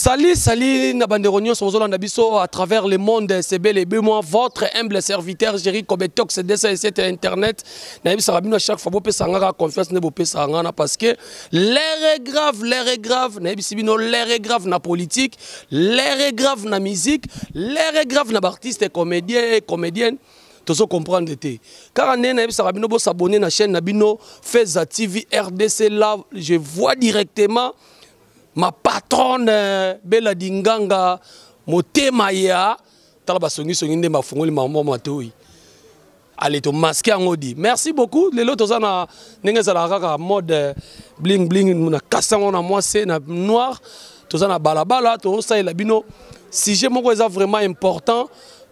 Salut, Nabanderognon, à travers le monde, c'est bel et bien moi, votre humble serviteur, Jerry Kobetox, c'est Internet. Naïb Sarabino, à chaque fois, vous pouvez confiance, vous pouvez parce que l'air est grave, Naïb Sibino, l'air est grave na politique, l'air est grave na musique, l'air est grave na artistes et comédiennes. Tous comprendre l'été. Car on est Sarabino, vous s'abonner à la chaîne Nabino, Feza TV, RDC, là, je vois directement. Ma patronne Bella Dinganga motema ya talaba songi nde mafungoli mama matoi allez to masquer ngodi merci beaucoup les autres na ndenge za la mode bling bling na kasango na moi c'est na noir to na balabala to ça la bino sujet moko est vraiment important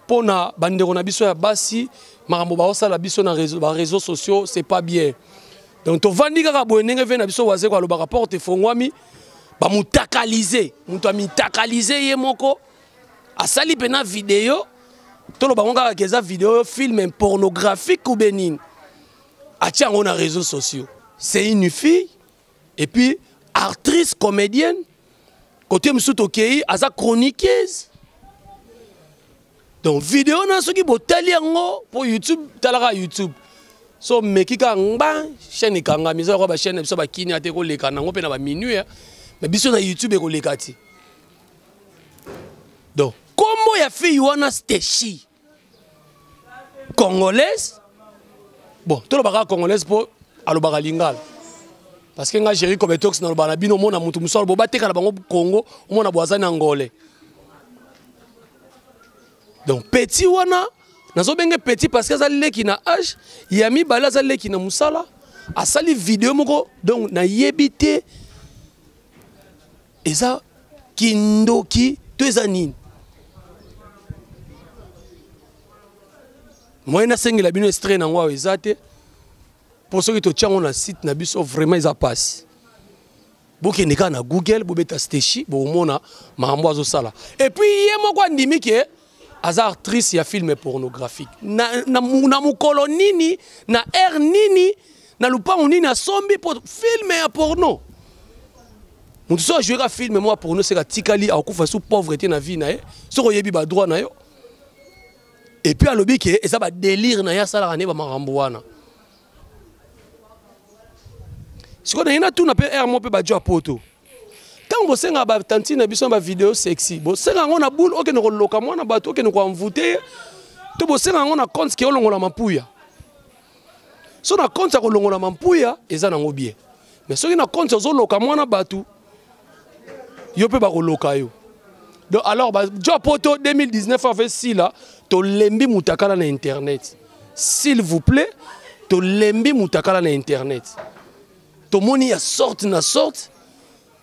pour na bandero na biso ya basi makambo ba ça la biso na réseaux sociaux c'est pas bien donc to vandi kaka boyenenge ve na biso waze kwa lo ba rapport te fongwami ba mutakalize mutu amitakalize ye moko asali pena vidéo tolo bango kaka keza vidéo film pornographique ou bénin atia on a réseaux sociaux c'est une fille et puis actrice comédienne côté msuto kei aza chroniqueuse donc vidéo na soki botali yango pour YouTube talaka YouTube so mekika ngba chaîne kanga miza ko ba chaîne biso ba kini ate ko leka nango pe na ba minuit mais biso na YouTube et kolekati. Donc, comment ya fille wana stechi congolaise? Bon, tout le bagage congolaise pour alobaka lingala. Parce que nga Jerry Kobetox na lobana bino mona mutu musolo bo bateka na bango Congo, mona boazana angolais. Donc petit wana nazo benge petit parce que ça leki na âge, yami bala za leki na musala, asali vidéo moko donc na yebité eza kindoki to eza nini moi na sengela bino extrait na ngwa eza te pour ceux qui to tchango na site na biso vraiment eza passe bokende ka na Google bobeta stechi bo mona makambo azo sala et puis ye moko andimi ke aza actrice ya film pornographique na mukolo nini na air nini na lupango nini asombi pour film ya porno. Mon tout ça jouer à film moi pour nous c'est la tikali à kufa sous pauvreté na vie na ye soko yebi ba droit na yo et puis à lobi ke et ça ba délire na ya sala ne ba marambo wana siko na ina tout na pe air mo pe ba jo poto tant bo senga ba tantine biso ba vidéo sexy bo senga ngona boule oke no loka mwana ba to oke no ko envoûter to bo senga ngona compte ke olongola mampuya so na compte ko longola mampuya eza na ngobie mais so na compte zo loka mwana batu yo pe ba koloka yo donc alors ba jo poto 2019 avec si là to lembi mutakala na internet s'il vous plaît to lembi mutakala na internet to moni ya sorte na sorte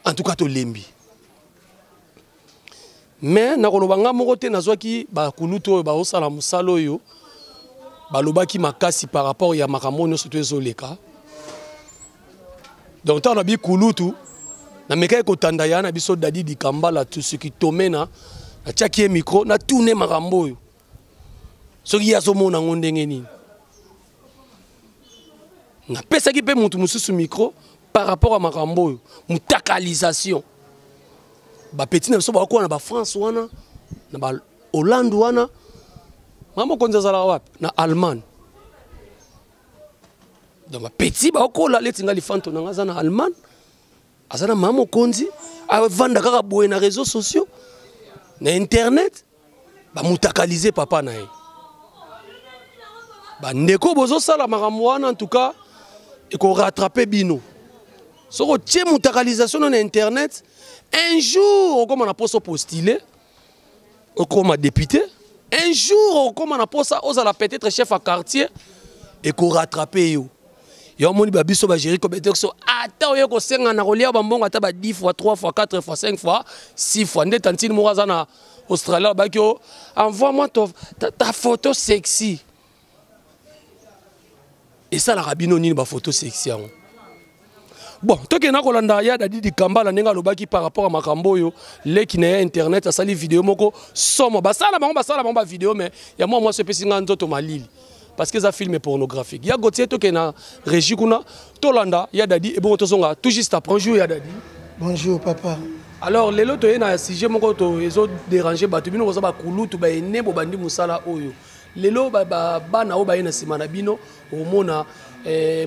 en tout cas to lembi mais na koloba nga moko te nazwaki ba kuluto ba osala musalo yo ba lobaki makasi par rapport ya makambo no surtout ezoleka donc tant na bi kulutu na meka ko tanda ya na biso dadi di kambala tout ce qui tomena na tchaki micro na tourner makambo yo soki ya so mona ngondenge nini na pesa ki pe mutu mususu micro par rapport à makambo yo mutakalisation ba petit na so ba ko na ba France wana na ba Hollande wana mama konza zala wapi na Allemagne donc ba petit ba ko la letinga li fanto na ngaza na Allemagne azana mama konzi avanda kaka boye na réseaux sociaux na internet ba mutakaliser papa na ye ba ndeko bozo sala makambo wana en tout cas et ko rattraper bino soko tie mutakalisation na internet un jour comme on a poso postuler comme député un jour comme on a posa osala peut-être chef à quartier et ko rattraper yo yo moni ba biso ba Jerry Kobetox ata oyo ko senga na kolia ba mbongo ata ba 10 fois 3 fois 4 fois 5 fois 6 fois nde tantine mo na Australie ba ko envoie-moi ta photo sexy et ça la rabino nini ba photo sexy yango bon toke na kolanda ya dadi di kambala nenga lobaki par rapport à makambo yo leki na internet asali vidéo moko somo basala bango ba vidéo mais ya moi se pesi nga nzoto malili parce que ça film pornographique. Il y a Gauthier qui est na régie kuna Tolanda, il y a Dadi et bon tozonga tout juste après bonjour ya Dadi. Bonjour papa. Alors les loto na sujet moko to ezo déranger bato bino ko za ba kulutu ba ene bo bandi musala oyo lelo bana o ba ina simana bino omona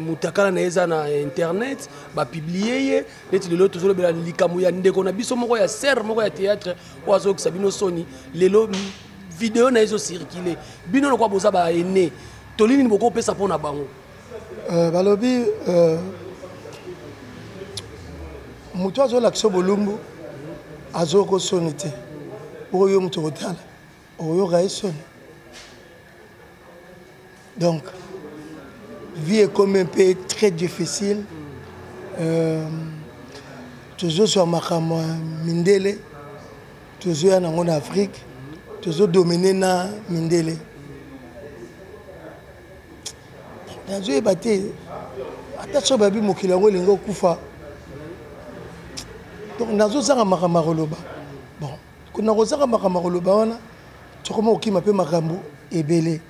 mutakala na eza na internet ba publier ye neti lelo to zo bela likamu ya ndeko na biso moko ya ser moko ya théâtre oazo ko sabino soni lelo vidéo na ezo circuler bino no kwa boza ba ene tolini ni boko pesa pona bango balobi mutu azo lakso bolumbu azoko sonité oyo mutu otala oyo gaisoni donc vie est comme un peu très difficile toujours sur makamo mindele toujours en Afrique toujours dominé na mindele nazo ebate attention babi mokila ngo lingo kufa donc nazo sanga makama loba bon kuna ko sanga makama loba wana tokoma okima pe makambo ebele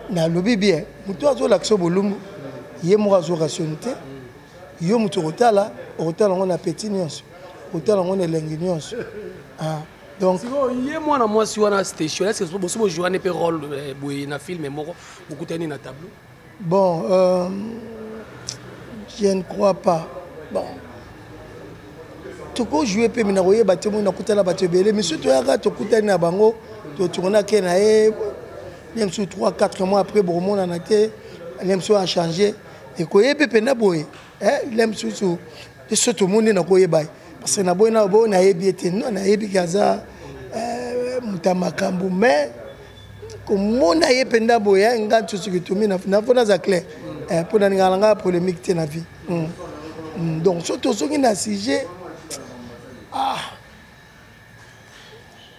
na lobi bien mutu azo lakso bolumbu ye mo azo rationalité yo mutu otala ngona petit nyonso otala ngona elengi nyonso ah donc si ye mwana mwasi wana station est-ce que boso bo jouer pe rôle boye na film moko bokutani na tableau bon je ne crois pas bon toko jouer pe mina koye batemo na kutala batebele mais surtout yaka tokutani na bango to tourna ke na e même sur 3-4 mois après bon mon en a été l'aime a changé et koye pe pena boye l'aime sur de ce tout monde na koye bay parce que na boye na bo na ebiete non na ebi kaza mutamakambu mais comme na ye penda boye nga tsusu kitumi na fona za clair pour na ngala polémique te na vie donc surtout ce qui na sujet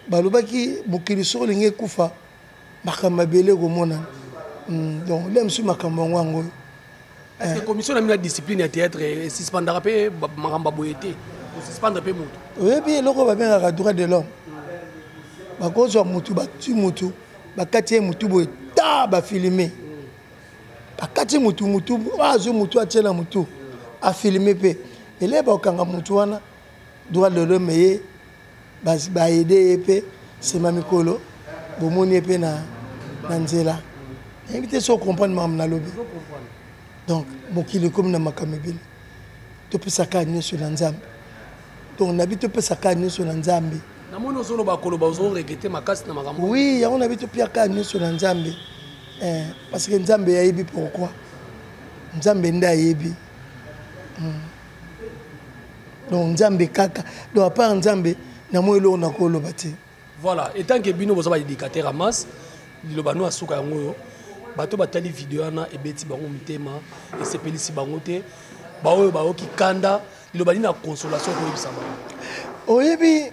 balobaki mokili soko lingi kufa makamba belé komona donc l'aime sur makamba ngwango est-ce que commission na mina discipline ya théâtre suspendra pe makamba boyete suspendre pe mutu oui bien loko ba benga droit de l'homme bakozwa mutu batu mutu bakati mutu boye ta ba filmer bakati mutu azo mutu atela mutu a filmer pe ele ba okanga mutu wana droit de l'homme ye ba aider pe c'est mamikolo bomoni pe na nzela invité so comprendre mam na lobi donc mokili comme na makamebele to pesa kanyo sur nzambe donc na bito pesa kanyo sur nzambe na mono solo ba kolo ba zo regretter makasi na makambo oui on a bito pia kanyo sur nzambe parce que nzambe ya yebi pourquoi nzambe nda yebi donc nzambe kaka donc à part nzambe na mo elo na kolo bati voilà et tant que bino boza ba éducateur à masse liloba no asuka yango yo bato batali vidéo na ebeti bango mitema et sepelisi bango te ba oyo ba oki kanda liloba ni na consolation ko yebisa bango oyebi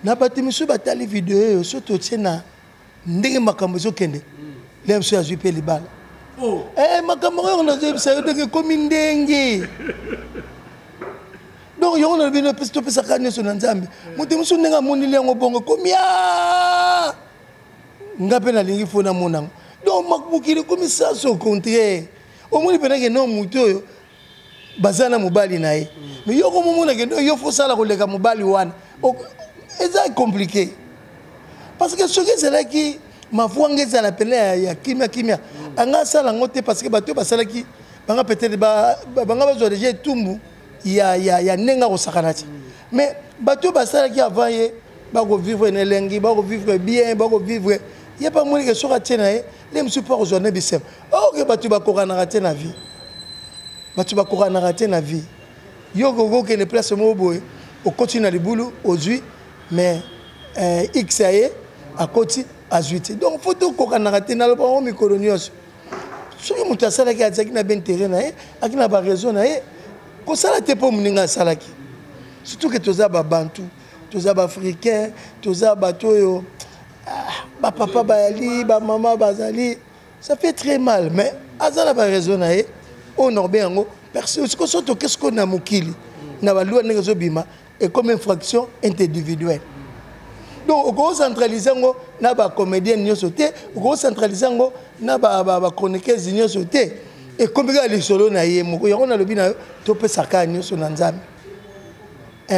na batimisu batali vidéo yo soto tiena ndenge makambo zo kende lemso azwi pe libala makambo yo na yebisa yo ndenge komi ndenge donc yo na bino pesto pesa kanya so na nzambe mutimusu ndenge amoni lengo bongo komia ngape na lingi fona monango donc makbukili comme ça au contraire au moins pendant que non muto bazana mobali nae mais yo comme mona que yo faut ça la koleka mobali wana c'est compliqué parce que ce que c'est là qui ma foi ngeza la pele ya kimia anga sala ngote parce que bato basala ki banga peut-être banga bazo déjà tumbu ya nenga ko sakanati mais bato basala ki avant ye ba ko vivre na lengi ba ko vivre bien ba ko vivre il y a pas moins que sur attenae les monsieur pas rejoindre bisem que batu ba korana raté na vie batu ba korana raté na vie yo gogo que ne place mo boy au continue le boulot aujourd'hui mais XAE à côté à 8 donc faut to korana raté na le ba mi colonios so yo muta sala ki azaki na ben terrain na akina ba raison na ko sala te po muninga sala ki surtout que toza ba bantu toza ba africain toza bato yo papa bayali ba maman bazali ça fait très mal mais azala ba raison na on orbé ngo personne ce que surtout qu'est-ce qu'on a mokili na ba loi ngezo bima et comme infraction individuelle donc on concentraliser ngo na ba comédien nyoso te on concentraliser ngo na ba chroniqueuse nyoso te et comme ga le solo na ye moko yango na lobi na to pe saka nyoso na nzambe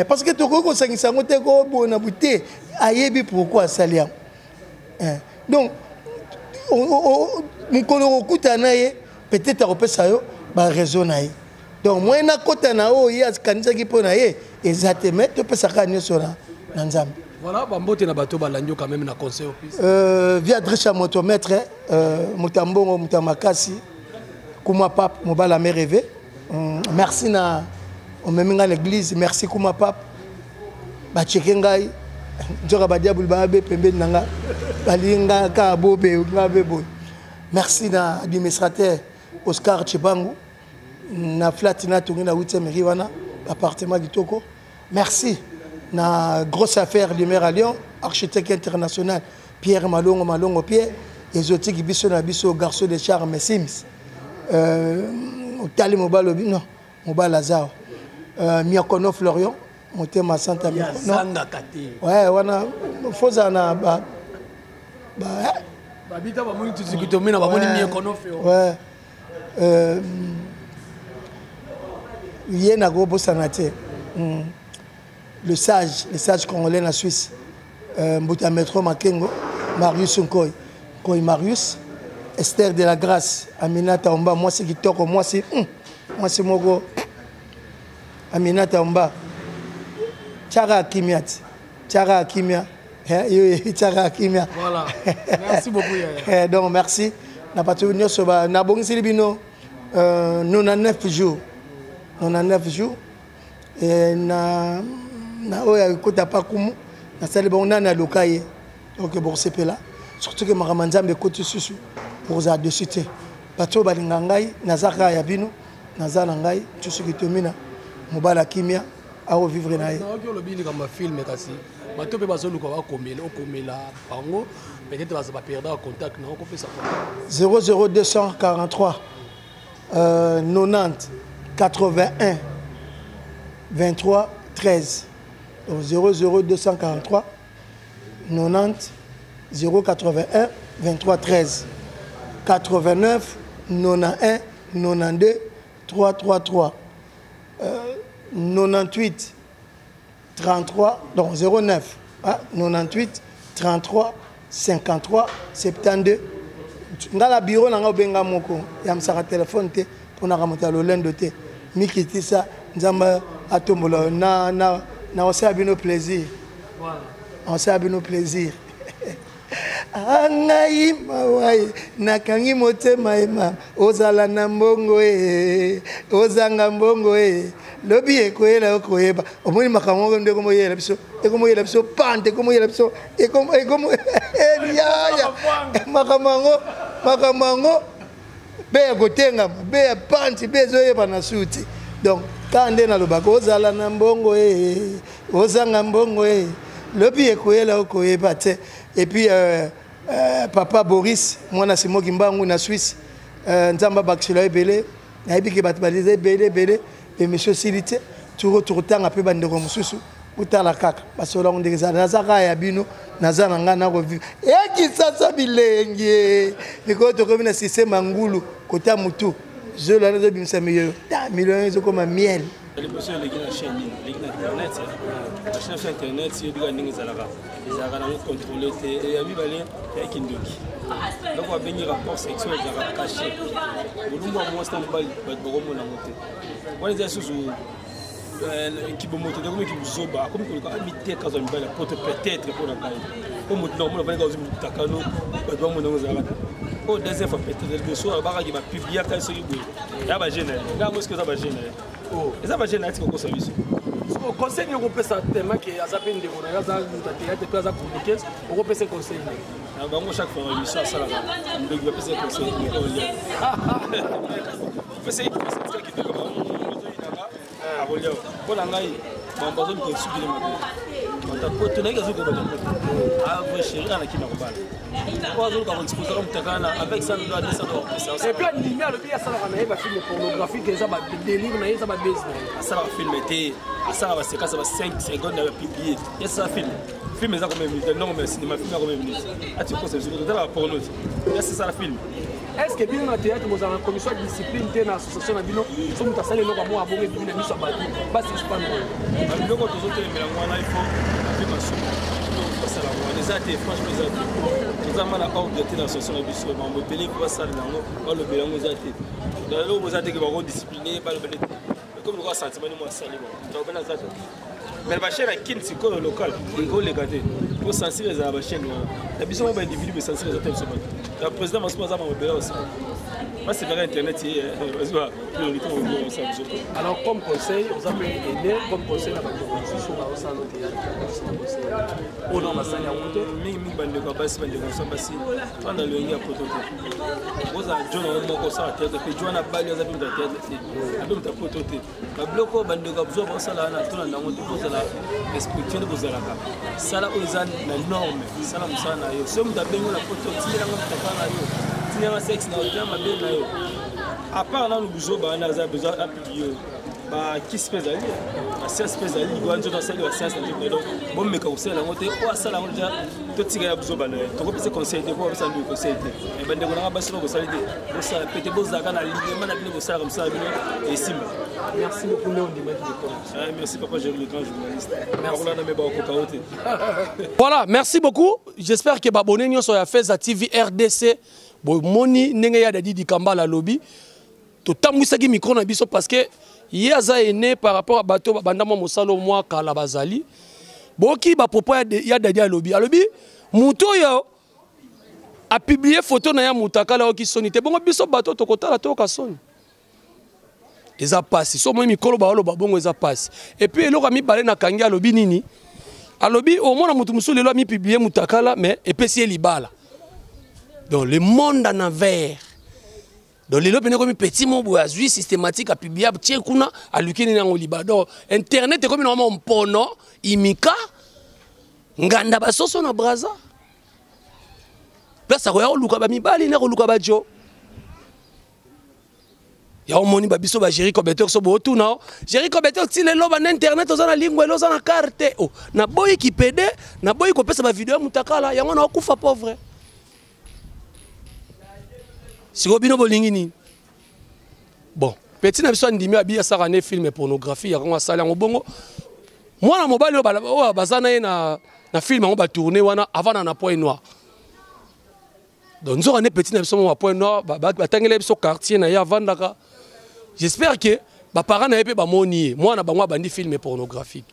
Parce que tu connais que ça ngote ko bona buté ayebi pourquoi salia. Donc mon koloro kutana ye peut-être opesa yo ba raison na ye. Donc moi na kota na o ya kanisa ki pona ye exactement to pesa ka nyoso na nzambe. Voilà, bambote na bato balandio quand même na conseil office. Via Drisha motomètre mutambongo mutamakasi kuma pape mobala me rêvé. Merci na on meminga l'église, merci kuma pape. Ba chekengai njoka ba diable ba be pembe nanga balinga ka bobe ngabebo. Merci na administrateur Oscar Chibangu na flatina tungina 8e riwana appartement Kitoko. Merci na grosse affaire de maire à Lyon, architecte international Pierre Malongo Pierre, exotique biso na biso garçon de charme Sims. Tali mobile non, mobile Lazare. Miakono Florian, motema Santa Miakono. Ouais, wana foza na ba babita ba moni tuzikitomina ba moni Miakono Florian. Ouais. Yena go bosanate. Le sage congolais en Suisse, Mbouta Metro Makengo, Marius Nkoy, Koy Marius, Esther de la Grâce, Aminata Omba, moi c'est Kitoko, moi c'est Mogo, Aminata Omba, Tchara Akimia, Tchara Akimia. Voilà, merci beaucoup. Donc merci. N'a pas tout venu sur la Nabong Silibino, 99 jours. 99 jours. Et na oya kota pakumu na sali bonga na lokaye donc bon c'est là surtout que maramanzambe côté susu pour za de cité bato balinga ngai nazaka ya bino nazana ngai tusu kitomina mobala kimia a vivre na ye na ko lobini kama film kasi bato pe bazolu ko komela bango peut-être va perdre contact na ko pesa 00243 90 81 23 13 donc 00243 90 081 23 13 89 91 92 333 98 33 donc 09 98 33 53 72 ngala bureau nanga benga moko ya msaka téléphone te pona kamota lolendo te mikitisa nzamba atombola na osa bino plaisir. Voilà. On sait bino plaisir. Angai mawai nakangi motema ema ozala na mbongo ozanga mbongo lobi ekoyela okoyeba omoni makango ndeko moyela biso pante komoyela biso ekomo ya makamango be gotenga be pante be zoyeba na suti donc quand na lobaka ozala na mbongo ozanga mbongo lobi ekoyela okoyeba te. Et puis papa Boris mwana simoki mbangu na Suisse nzamba bakshila ebele na ebiki bat balize belé et monsieur Silite tout tanga pe bandeko mususu utala kaka basola ngondeza nazaka ya bino nazana ngana revue eki sasa bilenge mikoto comme na système ngulu kota mutu je la de bimsa meilleur ta millions zo comme miel. Les personnes qui ont la chaîne internet, la chaîne internet, si vous avez des zalaga, les zalaga contrôlés et il y a eu balé et qui donc on va venir rapport sexuel zalaga caché. Vous nous moi c'est un bal beaucoup mon amoté. On est sous qui peut monter comme qui vous zoba comme que quand habiter quand on bal peut-être pour la caille. Comme non on va dans une takano pas mon nom zalaga. Oh deuxième fois peut-être le soir barra qui va publier quand c'est lui. Ya ba gêner. Là moi ce que ça va gêner. Et ça va gêner au service. Au conseil, on peut certainement qu'il y a des gens qui ont communiqué, on peut se conseiller. Chaque fois, on ça, ça, on peut se conseiller. On peut se avec ça, nous doit descendre. Et puis, il y a le pays à un film pornographique, ça va délivrer, ça va baisser. Ça va filmer, ça va se casser 5 secondes à publier. Il y a ça film. Film, ça combien de minutes? Non, mais cinéma, film, combien de minutes? Ah, tu penses que c'est la porno. C'est ça le film. est-ce que bino na théâtre vous avez une commission de discipline dans l'association na bino so muta sale loko mo abonge bino na miso abatu ba suspendre loko to zote mela ngwana il faut faire maso to sala ngwana ezate franchement ezate nous avons la ordre de l'association na biso ba mbopeli ko sala nango ba lo belango ezate dans lo bozate ke ba ko discipliner ba lo belé comme nous sentiment ni mo sali bon to bana zate mais la chaîne qui est le local il faut les garder pour sensibiliser la chaîne la biso ba individu be sensibiliser les autres le président m'a pas m'embêter aussi moi c'est vers internet alors comme conseil vous avez aidé comme conseil la sur la salle de théâtre au nom de Sanya Monte mingi bande ko basi bande ko so basi tanda lo ngia poto ko za jona mo ko sa théâtre pe jona bali za binta théâtre c'est abim ta poto te ba bloko bande ko abso ba sala na tona na ngoto ko sala respecter ko sala ka sala ozan na norme sala musana yo so mda bengo la poto tira ngo takana yo tira sexe na ojama be na yo à part là nous besoin na za besoin appuyer ba qui se fait aller la science fait aller go nzo na sala la science na donc bon me ka usela ngote o sala ngo ja to tiga ya besoin ba to ko pese conseil de ko pese ndu conseil de e bande ko na ba sino ko sala de ko sala pete bo za kana ligne mana bino ko sala comme ça bino et simba merci beaucoup Léon Dimet de merci papa j'ai le grand journaliste merci là na me ba ko kaote voilà merci beaucoup j'espère que babone nyo so ya Feza TV RDC bo moni ndenge ya dadi di Kambala lobby to tambwisaki micro na biso parce que yaza ene par rapport à bateau bandama mosalo moi kala bazali boki ba propos ya dadi alobi muto yo a publié photo na ya mutakala oki sonité bongo biso bateau to kotala to ka soni eza passe so moi mikolo ba oloba bongo eza passe et puis eloko mi balé na kangi alobi nini alobi au moins mutu musuli lo mi publié mutakala mais epesi libala donc le monde en envers. Donc les lopes comme petit mot boisui systématique à publier tiens kuna à lukini na ngolibado internet comme normalement pono imika nganda basoso na braza place ko ya luka ba mibali na ko luka ba jo ya omoni ba biso ba gérer compéteur so bo tuna gérer compéteur ti le loba na internet ozana lingwe ozana carte oh na boy ki pede na boy ko pesa ba vidéo mutakala yango na kufa pauvre. Si vous avez un bon, petit n'a pas de bien ça un film pornographie, il y a un salaire au bongo. Moi, na mobile, bazana na film on va tourner avant na point noir. Donc nous on est petit n'a pas point noir, batangele so quartier na ya vandaka. J'espère que ba parents na pas moni. Moi na bangwa bandi film pornographique.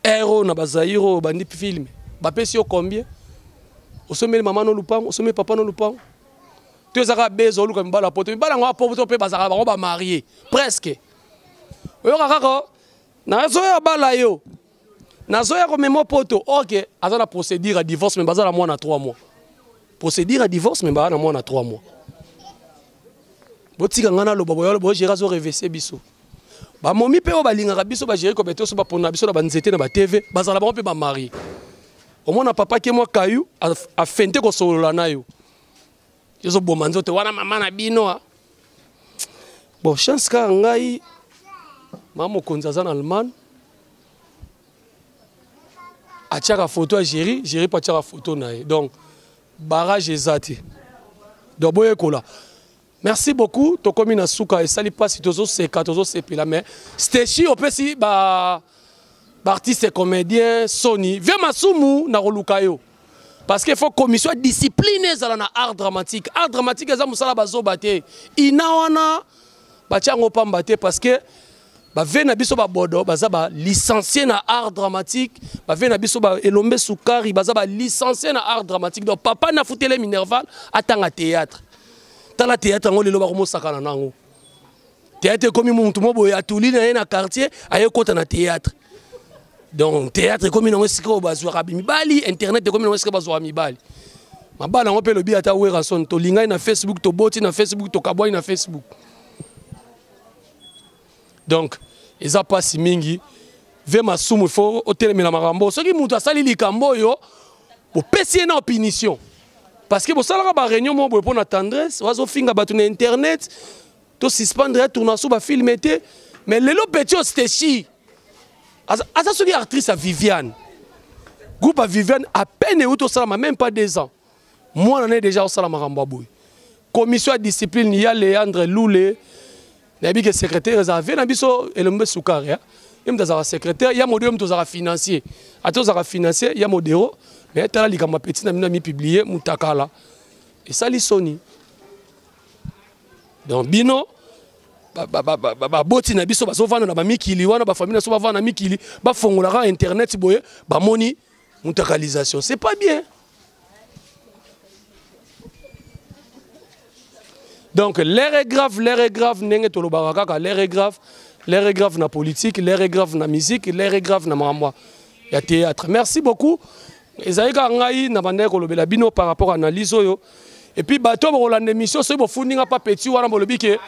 Héros na bazairo bandi film. Ba pesi yo combien? Au sommet maman no lupang, au sommet papa no lupang. Tu es à bezo lu comme bala poto bala ngwa poto pe bazara ba marié presque yo kakako na zoya bala yo na zoya ko memo poto OK azana procédure à divorce mais bazala moi na 3 mois procédure à divorce mais bazala moi na 3 mois botika ngana lo babo yo bo gérer zo reverser biso ba momi pe o balinga biso ba gérer ko beto so ba pona biso na ba nzete na ba TV bazala ba pe ba marié au moins na papa ke moi kayu a fente ko solola na yo. Je suis bon, te wana maman na bino. Bon, chance ka ngai maman konzaza en Allemagne. A tiara photo à Géry pas tiara photo nae. Donc barrage ezati. Donc boye kola. Merci beaucoup to komi na suka et sali pas si tozo seka tozo sepila mais stechi opesi ba artiste et comédien Sony. Ve masumu na roluka yo. Parce qu'il faut commission disciplinée dans l'art dramatique. Art dramatique, c'est ça bazo baté. Inawana batiango pambaté parce que ba vena biso ba bodo baza ba licencié na art dramatique, ba vena biso ba elombe sukari baza ba licencié na art dramatique. Donc papa na foutele Minerval atanga théâtre. Tala théâtre ngo lelo ba komo sakana nango. Théâtre comme muntu mo boya tuli na quartier aye kota na théâtre. Donc théâtre comme on sait que bazwa mibali internet comme on sait que bazwa mibali mabala on peut le bien ata wera son to linga na Facebook to boti na Facebook to kaboy na Facebook donc eza pasi mingi ve masumu faut otelemela makambo soki mutu asali likambo yo bo pesi na opinion parce que bo sala ba réunion mo bo pona tendresse wazo finga batu na internet to suspendre tournage ba film été mais lelo petit o stechi asa soki actrice à Viviane groupe à Viviane à peine et au salama même pas 2 ans moi on est déjà au salama rambaboui commission de discipline, il y a Léandre Loulé, il y a secrétaire réservé, il y a Elombe Soukari, il y a secrétaire, il y a modèle financier. À tous les financiers, il y a modèle, mais il y a des petits qui publié, Moutakala. Et ça, les Sony. Donc, Bino, boti na biso ba sovana na ba mikili wana ba famille na so ba vana mikili ba fongola internet boye ba moni mutakalisation, c'est pas bien. Donc l'air est grave nenge to lo baraka, l'air est grave na politique, l'air est grave na musique, l'air est grave na mamwa ya théâtre. Merci beaucoup. Ezaïka ngai na bande ko lobela bino par rapport à analyse oyo. Et puis bato ba rolande émission so bo fundinga pas petit wana bo lobike.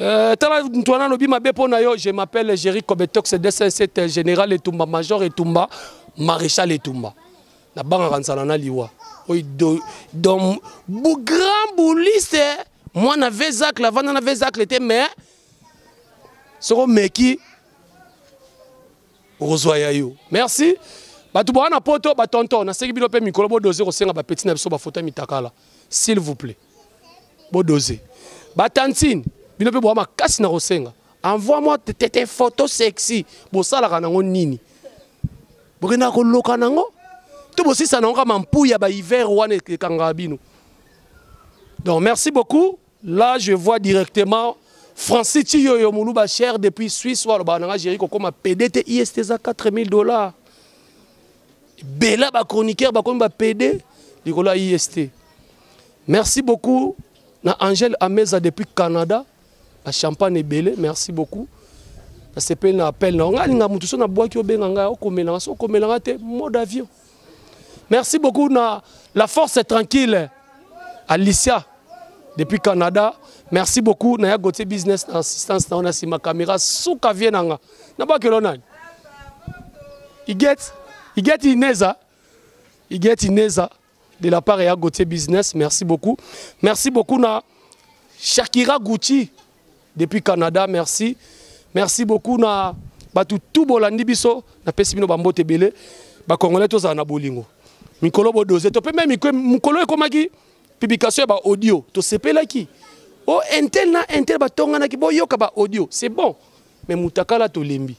Je m'appelle Jerry Kobetox, DC7 général Etumba, major Etumba, maréchal Etumba. Na banga kansalana liwa. Donc grand bouliste, moi na vezak la vana na vezak l'été mais soko meki rozoya yo. Merci. Batu bwana poto ba tonton na seki bino pe mikolo bo doser ko senga ba petit na biso ba photo mitakala. S'il vous plaît. Bo doser. Ba tantine envoie-moi tes photos sexy. Bo sala kanango nini. Bokena ko loka nango. To bosi sa nango mampouya ba hiver wana kangabino. Donc merci beaucoup. Là je vois directement Francis Tiyoyo Moulouba cher depuis Suisse wala ba nanga Jerry Koko ma PDT IST za $4,000. Bella ba chroniqueur ba comme ba PD likolo IST. Merci beaucoup na Angèle Ameza depuis Canada. La champagne est belle, merci beaucoup. C'est pas un appel. Mode avion. Merci beaucoup. La force est tranquille. Alicia, depuis Canada. Merci beaucoup. Naya Gauthier Business Assistance. On a ma caméra. Souka Vienanga. Il get Ineza. Il get Ineza. De la part de Gauthier Business. Merci beaucoup. Merci beaucoup. Shakira Gucci. Depuis Canada, merci. Merci beaucoup na batu tout bolandi biso na pesibino bambote belé ba congolais to za na bolingo. Mikolo bo doze to pe même mikolo ekomaki publication ba audio to sepela ki. Oh intel na intel ba tonga na ki bo yoka ba audio, c'est bon. Mais mutakala to lembi.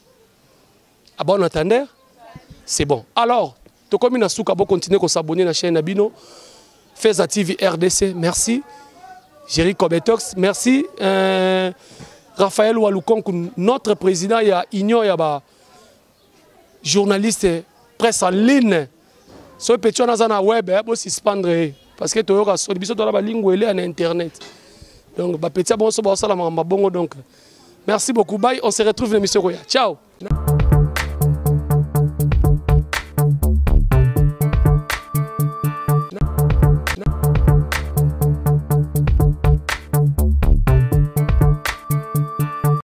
Ah bon entendeur? C'est bon. Alors, to komi na suka bo continuer ko s'abonner na chaîne Nabino. Feza TV RDC, merci. Jerry Kobetox, merci. Raphaël Waloukonkou, notre président, il y a Union, il y a journaliste, presse en ligne. Ce petit on a web, il faut suspendre parce que tu as sur la ligne en internet. Donc, petit bon, donc merci beaucoup. Bye, on se retrouve dans l'émission. Ciao.